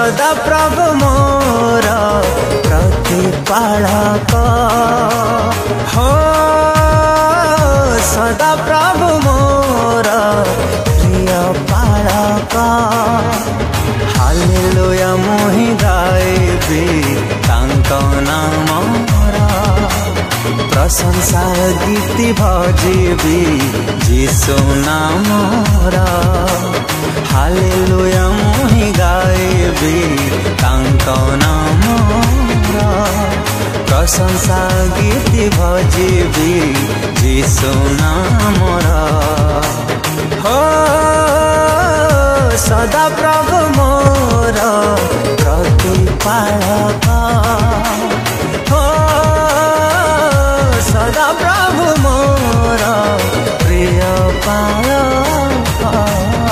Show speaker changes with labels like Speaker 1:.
Speaker 1: सदा प्रभु मोर प्रतिपालक हो सदा प्रभु मोर प्रिय पालक हालेलुया मुहि गाइबी तांको नामर प्रशंसा गीति भजिबी जीशु नामर हालेलुया मुहि गाइबी तांको नामर प्रशंसा गीति भजिबी जीशु नामर हो सदा प्रभु मोर प्रतिपालक हो सदा प्रभु मोर